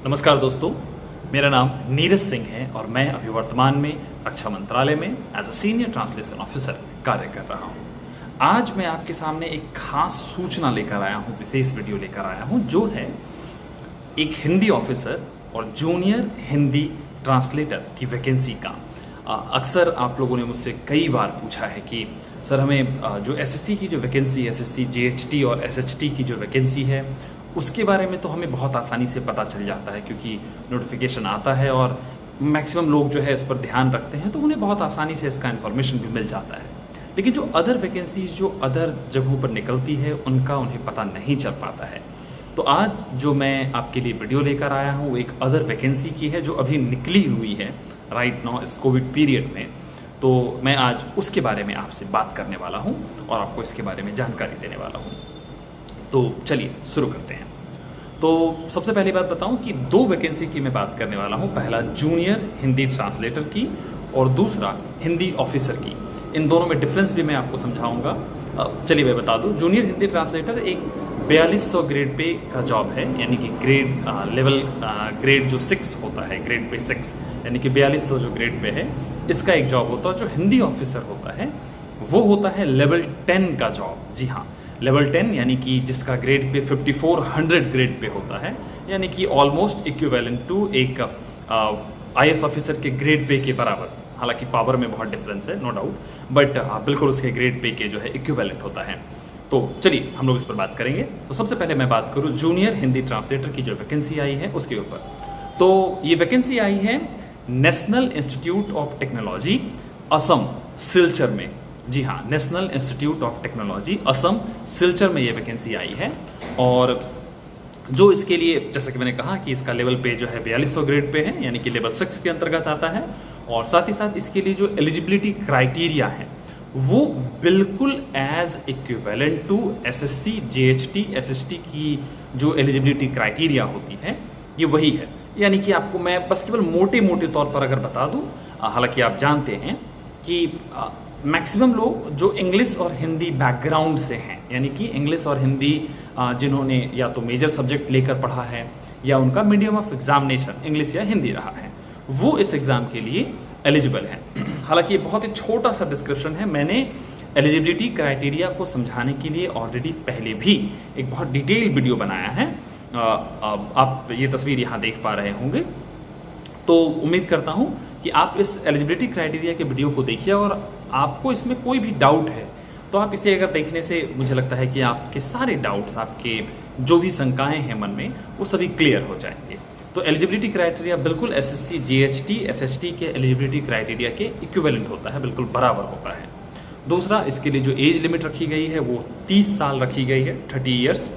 नमस्कार दोस्तों, मेरा नाम नीरज सिंह है और मैं अभी वर्तमान में रक्षा मंत्रालय में as a senior translation officer कार्य कर रहा हूँ। आज मैं आपके सामने एक खास सूचना लेकर आया हूँ, विशेष वीडियो लेकर आया हूँ, जो है एक हिंदी ऑफिसर और जूनियर हिंदी ट्रांसलेटर की वैकेंसी का। अक्सर आप लोगों ने मुझसे कई बार पूछा है कि सर हमें जो एसएससी की जो वैकेंसी, एसएससी जीएचटी और एसएचटी की जो वैकेंसी है उसके बारे में तो हमें बहुत आसानी से पता चल जाता है, क्योंकि नोटिफिकेशन आता है और मैक्सिमम लोग जो है इस पर ध्यान रखते हैं, तो उन्हें बहुत आसानी से इसका इन्फॉर्मेशन भी मिल जाता है। लेकिन जो अदर वैकेंसीज जो अदर जगहों पर निकलती है उनका उन्हें पता नहीं चल पाता है। तो आज जो मैं आपके लिए वीडियो लेकर आया हूँ वो एक अदर वैकेंसी की है जो अभी निकली हुई है राइट नाउ इस कोविड पीरियड में। तो मैं आज उसके बारे में आपसे बात करने वाला हूँ और आपको इसके बारे में जानकारी देने वाला हूँ। तो चलिए शुरू करते हैं। तो सबसे पहली बात बताऊं कि दो वैकेंसी की मैं बात करने वाला हूं। पहला जूनियर हिंदी ट्रांसलेटर की और दूसरा हिंदी ऑफिसर की। इन दोनों में डिफरेंस भी मैं आपको समझाऊंगा। चलिए मैं बता दूं, जूनियर हिंदी ट्रांसलेटर एक 4200 ग्रेड पे का जॉब है, यानी कि ग्रेड जो 6 होता है, ग्रेड पे 6 यानी कि 4200 जो ग्रेड पे है, इसका एक जॉब होता है। जो हिंदी ऑफिसर होता है वो होता है लेवल 10 का जॉब। जी हाँ, लेवल 10 यानी कि जिसका ग्रेड पे 5400 ग्रेड पे होता है, यानी कि ऑलमोस्ट इक्विवेलेंट टू एक आईएएस ऑफिसर के ग्रेड पे के बराबर। हालांकि पावर में बहुत डिफरेंस है, नो डाउट, बट बिल्कुल उसके ग्रेड पे के जो है इक्विवेलेंट होता है। तो चलिए हम लोग इस पर बात करेंगे। तो सबसे पहले मैं बात करूँ जूनियर हिंदी ट्रांसलेटर की जो वैकेंसी आई है उसके ऊपर। तो ये वैकेंसी आई है national institute of technology Assam Silchar में। जी हाँ, national institute of technology Assam Silchar में ये वैकेंसी आई है। और जो इसके लिए, जैसा कि मैंने कहा कि इसका लेवल पे जो है 4200 ग्रेड पे है, यानी कि लेवल 6 के अंतर्गत आता है। और साथ ही साथ इसके लिए जो एलिजिबिलिटी क्राइटेरिया है वो बिल्कुल as equivalent to SSC GHT SST की जो एलिजिबिलिटी क्राइटेरिया होती है ये वही है। यानी कि आपको मैं बस केवल मोटे मोटे तौर पर अगर बता दूं, हालांकि आप जानते हैं कि मैक्सिमम लोग जो इंग्लिश और हिंदी बैकग्राउंड से हैं, यानी कि इंग्लिश और हिंदी जिन्होंने या तो मेजर सब्जेक्ट लेकर पढ़ा है या उनका मीडियम ऑफ एग्जामिनेशन इंग्लिश या हिंदी रहा है, वो इस एग्ज़ाम के लिए एलिजिबल हैं। हालांकि ये बहुत ही छोटा सा डिस्क्रिप्शन है। मैंने एलिजिबिलिटी क्राइटेरिया को समझाने के लिए ऑलरेडी पहले भी एक बहुत डिटेल वीडियो बनाया है। आप ये तस्वीर यहाँ देख पा रहे होंगे। तो उम्मीद करता हूँ कि आप इस एलिजिबिलिटी क्राइटेरिया के वीडियो को देखिए और आपको इसमें कोई भी डाउट है तो आप इसे अगर देखने से मुझे लगता है कि आपके सारे डाउट्स, आपके जो भी शंकाएं हैं मन में, वो सभी क्लियर हो जाएंगे। तो एलिजिबिलिटी क्राइटेरिया बिल्कुल एसएससी जीएचटी एसएचटी के एलिजिबिलिटी क्राइटेरिया के इक्विवेलेंट होता है, बिल्कुल बराबर होता है। दूसरा, इसके लिए जो एज लिमिट रखी गई है वो 30 साल रखी गई है, 30 ईयर्स।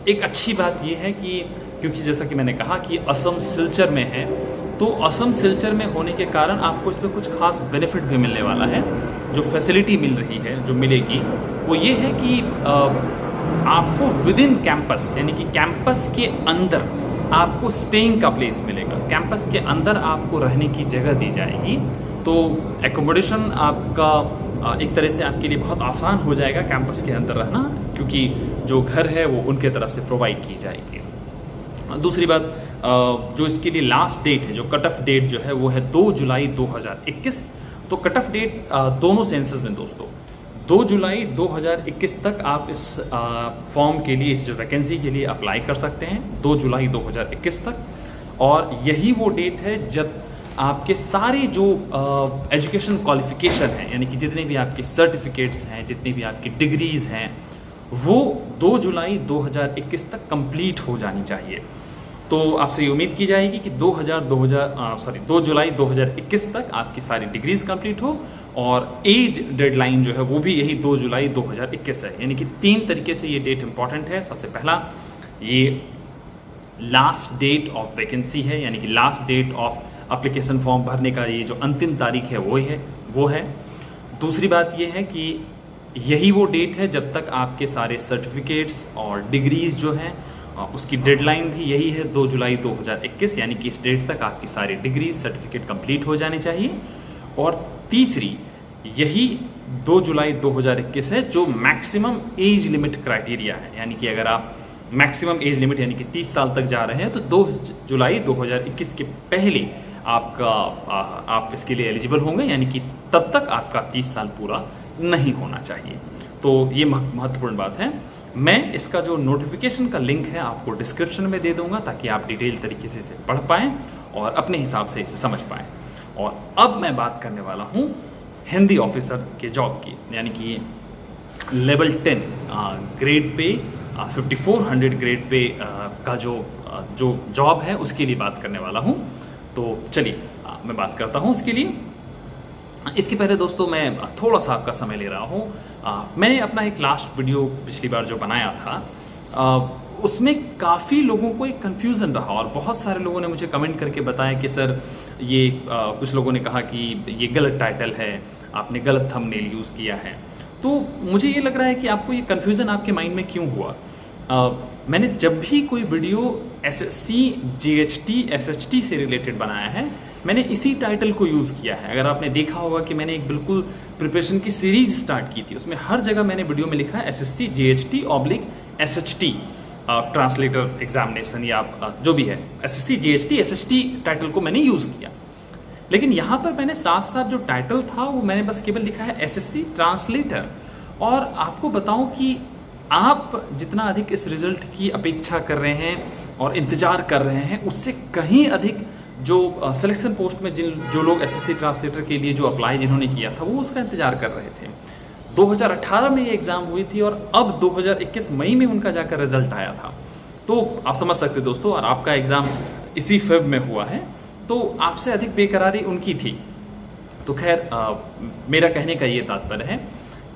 एक अच्छी बात यह है कि क्योंकि जैसा कि मैंने कहा कि असम सिलचर में है, तो असम सिलचर में होने के कारण आपको इसमें कुछ खास बेनिफिट भी मिलने वाला है। जो फैसिलिटी मिल रही है, जो मिलेगी, वो ये है कि आपको विद इन कैंपस, यानी कि कैंपस के अंदर आपको स्टेइंग का प्लेस मिलेगा। कैंपस के अंदर आपको रहने की जगह दी जाएगी। तो एकोमोडेशन आपका एक तरह से आपके लिए बहुत आसान हो जाएगा कैंपस के अंदर रहना, क्योंकि जो घर है वो उनके तरफ से प्रोवाइड की जाएगी। दूसरी बात, जो इसके लिए लास्ट डेट है, जो कट ऑफ डेट जो है वो है 2 जुलाई 2021। तो कट ऑफ डेट दोनों सेंसस में दोस्तों 2 जुलाई 2021 तक आप इस फॉर्म के लिए, इस जो वैकेंसी के लिए अप्लाई कर सकते हैं, 2 जुलाई 2021 तक। और यही वो डेट है जब आपके सारे जो एजुकेशन क्वालिफिकेशन हैं, यानी कि जितने भी आपके सर्टिफिकेट्स हैं, जितनी भी आपकी डिग्रीज हैं, वो 2 जुलाई 2021 तक कंप्लीट हो जानी चाहिए। तो आपसे ये उम्मीद की जाएगी कि 2 जुलाई 2021 तक आपकी सारी डिग्रीज कंप्लीट हो। और एज डेडलाइन जो है वो भी यही 2 जुलाई 2021 है। यानी कि 3 तरीके से ये डेट इंपॉर्टेंट है। सबसे पहला, ये लास्ट डेट ऑफ वैकेंसी है, यानी कि last date of application form भरने का ये जो अंतिम तारीख है वो है। दूसरी बात ये है कि यही वो डेट है जब तक आपके सारे सर्टिफिकेट्स और डिग्रीज जो हैं उसकी डेडलाइन भी यही है, 2 जुलाई 2021, यानी कि इस डेट तक आपकी सारी डिग्रीज सर्टिफिकेट कंप्लीट हो जाने चाहिए। और तीसरी, यही 2 जुलाई 2021 है जो मैक्सिमम एज लिमिट क्राइटेरिया है। यानी कि अगर आप मैक्सिमम एज लिमिट यानी कि 30 साल तक जा रहे हैं तो 2 जुलाई 2021 के पहले आप इसके लिए एलिजिबल होंगे, यानी कि तब तक आपका 30 साल पूरा नहीं होना चाहिए। तो ये महत्वपूर्ण बात है। मैं इसका जो नोटिफिकेशन का लिंक है आपको डिस्क्रिप्शन में दे दूंगा ताकि आप डिटेल तरीके से इसे पढ़ पाएँ और अपने हिसाब से इसे समझ पाएँ। और अब मैं बात करने वाला हूँ हिंदी ऑफिसर के जॉब की, यानी कि level 10 grade pay 5400 grade pay का जो जॉब है उसके लिए बात करने वाला हूँ। तो चलिए मैं बात करता हूँ उसके लिए। इसके पहले दोस्तों मैं थोड़ा सा आपका समय ले रहा हूँ। मैंने अपना एक लास्ट वीडियो पिछली बार जो बनाया था उसमें काफ़ी लोगों को एक कन्फ्यूज़न रहा और बहुत सारे लोगों ने मुझे कमेंट करके बताया कि सर ये कुछ लोगों ने कहा कि ये गलत टाइटल है, आपने गलत थंबनेल यूज़ किया है। तो मुझे ये लग रहा है कि आपको ये कन्फ्यूज़न आपके माइंड में क्यों हुआ। मैंने जब भी कोई वीडियो SSC GHT SHT से रिलेटेड बनाया है मैंने इसी टाइटल को यूज़ किया है। अगर आपने देखा होगा कि मैंने एक बिल्कुल प्रिपरेशन की सीरीज स्टार्ट की थी, उसमें हर जगह मैंने वीडियो में लिखा है SSC GHT SHT translator examination या जो भी है SSC GHT SHT टाइटल को मैंने यूज़ किया। लेकिन यहाँ पर मैंने साफ साफ जो टाइटल था वो मैंने बस केवल लिखा है SSC ट्रांसलेटर। और आपको बताऊं कि आप जितना अधिक इस रिजल्ट की अपेक्षा कर रहे हैं और इंतज़ार कर रहे हैं उससे कहीं अधिक जो सिलेक्शन पोस्ट में जो लोग SSC ट्रांसलेटर के लिए जो अप्लाई जिन्होंने किया था वो उसका इंतज़ार कर रहे थे। 2018 में ये एग्ज़ाम हुई थी और अब 2021 मई में उनका जाकर रिजल्ट आया था। तो आप समझ सकते दोस्तों, और आपका एग्ज़ाम इसी फेब में हुआ है तो आपसे अधिक बेकरारी उनकी थी। तो खैर मेरा कहने का ये तात्पर्य है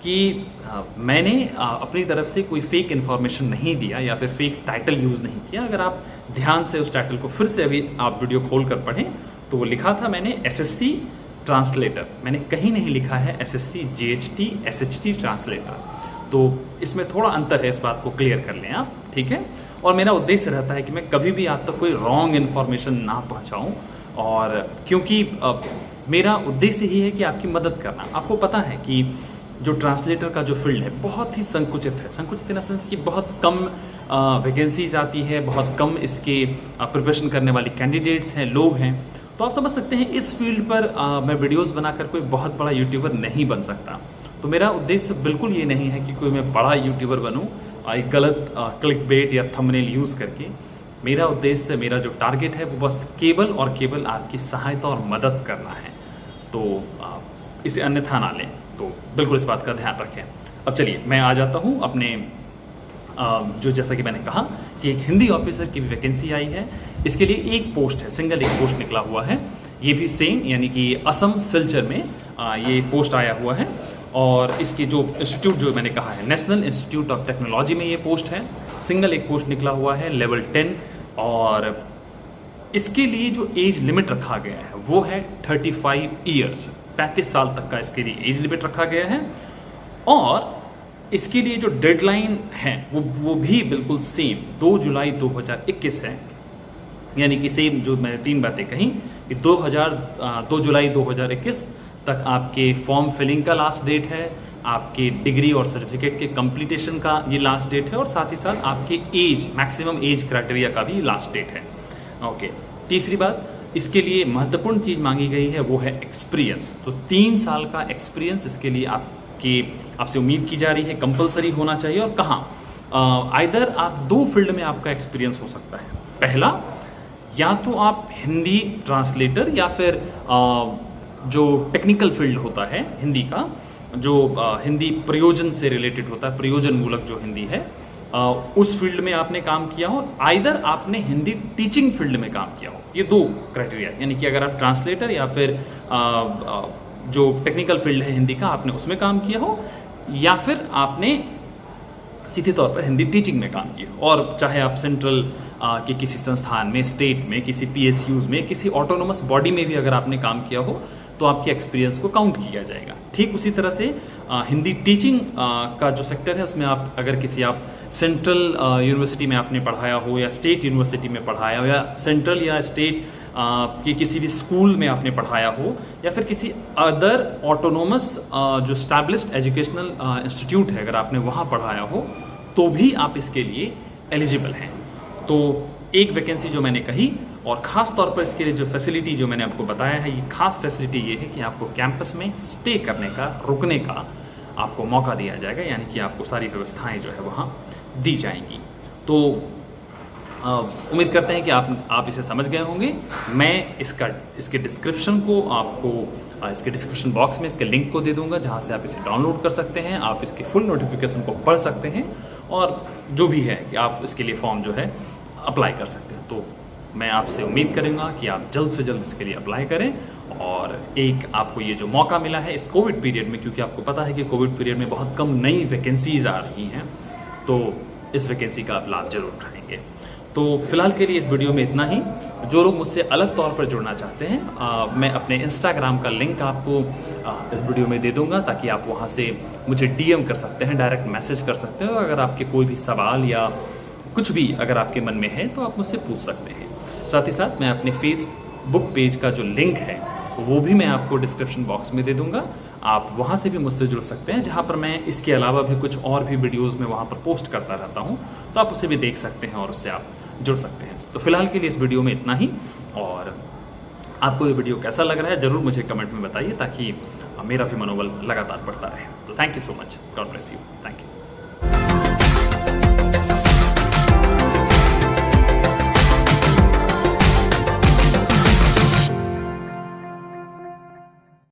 कि मैंने अपनी तरफ से कोई फेक इन्फॉर्मेशन नहीं दिया या फिर फेक टाइटल यूज़ नहीं किया। अगर आप ध्यान से उस टाइटल को फिर से अभी आप वीडियो खोल कर पढ़ें तो वो लिखा था मैंने SSC ट्रांसलेटर, मैंने कहीं नहीं लिखा है SSC GHT SHT ट्रांसलेटर। तो इसमें थोड़ा अंतर है, इस बात को क्लियर कर लें आप, ठीक है। और मेरा उद्देश्य रहता है कि मैं कभी भी आप तक कोई रॉन्ग इन्फॉर्मेशन ना पहुंचाऊं, और क्योंकि मेरा उद्देश्य ही है कि आपकी मदद करना। आपको पता है कि जो ट्रांसलेटर का जो फील्ड है बहुत ही संकुचित है, संकुचित इन सेंस कि बहुत कम वैकेंसीज आती है, बहुत कम इसके प्रिपरेशन करने वाली कैंडिडेट्स हैं, लोग हैं। तो आप समझ सकते हैं इस फील्ड पर मैं वीडियोस बनाकर कोई बहुत बड़ा यूट्यूबर नहीं बन सकता। तो मेरा उद्देश्य बिल्कुल ये नहीं है कि कोई मैं बड़ा यूट्यूबर बनूं एक गलत क्लिक बेट या थंबनेल यूज़ करके। मेरा उद्देश्य, मेरा जो टारगेट है वो बस केवल और केवल आपकी सहायता और मदद करना है। तो इसे अन्यथा ना लें, तो बिल्कुल इस बात का ध्यान रखें। अब चलिए मैं आ जाता हूँ अपने जो जैसा कि मैंने कहा कि एक हिंदी ऑफिसर की वैकेंसी आई है। इसके लिए एक पोस्ट है, सिंगल एक पोस्ट निकला हुआ है। ये भी सेम यानी कि असम सिलचर में ये पोस्ट आया हुआ है। और इसकी जो इंस्टीट्यूट जो मैंने कहा है नेशनल इंस्टीट्यूट ऑफ टेक्नोलॉजी में ये पोस्ट है। सिंगल एक पोस्ट निकला हुआ है लेवल 10। और इसके लिए जो एज लिमिट रखा गया है वो है 35 ईयर्स, 35 साल तक का इसके लिए एज लिमिट रखा गया है। और इसके लिए जो डेडलाइन है वो भी बिल्कुल सेम 2 जुलाई 2021 है। यानी कि सेम जो मैंने 3 बातें कही कि 2 जुलाई 2021 तक आपके फॉर्म फिलिंग का लास्ट डेट है, आपके डिग्री और सर्टिफिकेट के कंप्लीटेशन का ये लास्ट डेट है, और साथ ही साथ आपके एज मैक्सिमम एज क्राइटेरिया का भी लास्ट डेट है। ओके, तीसरी बात, इसके लिए महत्वपूर्ण चीज़ मांगी गई है वो है एक्सपीरियंस। तो 3 साल का एक्सपीरियंस इसके लिए आपसे उम्मीद की जा रही है, कंपलसरी होना चाहिए। और कहाँ आइदर आप 2 फील्ड में आपका एक्सपीरियंस हो सकता है। पहला, या तो आप हिंदी ट्रांसलेटर या फिर जो टेक्निकल फील्ड होता है हिंदी का, जो हिंदी प्रयोजन से रिलेटेड होता है, प्रयोजन मूलक जो हिंदी है उस फील्ड में आपने काम किया हो। आइदर आपने हिंदी टीचिंग फील्ड में काम किया हो। ये 2 क्राइटेरिया, यानी कि अगर आप ट्रांसलेटर या फिर जो टेक्निकल फील्ड है हिंदी का आपने उसमें काम किया हो, या फिर आपने सीधे तौर पर हिंदी टीचिंग में काम किया हो। और चाहे आप सेंट्रल के किसी संस्थान में, स्टेट में, किसी PSUs में, किसी ऑटोनोमस बॉडी में भी अगर आपने काम किया हो तो आपके एक्सपीरियंस को काउंट किया जाएगा। ठीक उसी तरह से हिंदी टीचिंग का जो सेक्टर है उसमें आप अगर किसी आप सेंट्रल यूनिवर्सिटी में आपने पढ़ाया हो, या स्टेट यूनिवर्सिटी में पढ़ाया हो, या सेंट्रल या स्टेट कि किसी भी स्कूल में आपने पढ़ाया हो, या फिर किसी अदर ऑटोनोमस जो स्टैब्लिश्ड एजुकेशनल इंस्टीट्यूट है अगर आपने वहाँ पढ़ाया हो, तो भी आप इसके लिए एलिजिबल हैं। तो एक वैकेंसी जो मैंने कही, और ख़ास तौर पर इसके लिए जो फैसिलिटी जो मैंने आपको बताया है, ये खास फैसिलिटी ये है कि आपको कैंपस में स्टे करने का, रुकने का आपको मौका दिया जाएगा, यानी कि आपको सारी व्यवस्थाएं जो है वहाँ दी जाएंगी। तो उम्मीद करते हैं कि आप इसे समझ गए होंगे। मैं इसके डिस्क्रिप्शन को आपको इसके डिस्क्रिप्शन बॉक्स में इसके लिंक को दे दूंगा, जहाँ से आप इसे डाउनलोड कर सकते हैं, आप इसकी फुल नोटिफिकेशन को पढ़ सकते हैं, और जो भी है कि आप इसके लिए फॉर्म जो है अप्लाई कर सकते हैं। तो मैं आपसे उम्मीद करूँगा कि आप जल्द से जल्द इसके लिए अप्लाई करें, और एक आपको ये जो मौका मिला है इस कोविड पीरियड में, क्योंकि आपको पता है कि कोविड पीरियड में बहुत कम नई वैकेंसीज आ रही हैं, तो इस वैकेंसी का आप लाभ जरूर उठाएंगे। तो फिलहाल के लिए इस वीडियो में इतना ही। जो लोग मुझसे अलग तौर पर जुड़ना चाहते हैं, मैं अपने इंस्टाग्राम का लिंक आपको इस वीडियो में दे दूंगा, ताकि आप वहाँ से मुझे DM कर सकते हैं, डायरेक्ट मैसेज कर सकते हैं, और अगर आपके कोई भी सवाल या कुछ भी अगर आपके मन में है तो आप मुझसे पूछ सकते हैं। साथ ही साथ मैं अपने फेसबुक पेज का जो लिंक है वो भी मैं आपको डिस्क्रिप्शन बॉक्स में दे दूंगा, आप वहाँ से भी मुझसे जुड़ सकते हैं, जहाँ पर मैं इसके अलावा भी कुछ और भी वीडियोज़ में वहाँ पर पोस्ट करता रहता हूँ, तो आप उसे भी देख सकते हैं और उससे आप जुड़ सकते हैं। तो फिलहाल के लिए इस वीडियो में इतना ही, और आपको ये वीडियो कैसा लग रहा है ज़रूर मुझे कमेंट में बताइए, ताकि मेरा भी मनोबल लगातार बढ़ता रहे। तो thank you so much, God bless you, thank you.